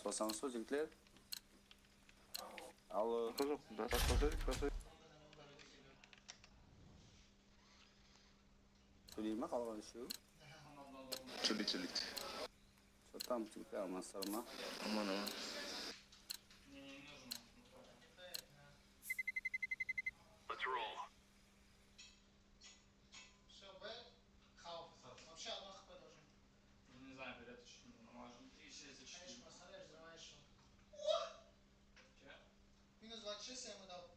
Basmasam sözcükler. Alo. Yok, basmasaydık. Söyleyeyim kalgan şu. Çelik. Что там тебя масарма? Aman. Let's roll. Все, Б. Хауф. Вообще одно хп должен. Не знаю, билет еще можно. 3,6 за 4. Конечно, бросаешь, взрываешь его. Че? Минус 26 я ему дал.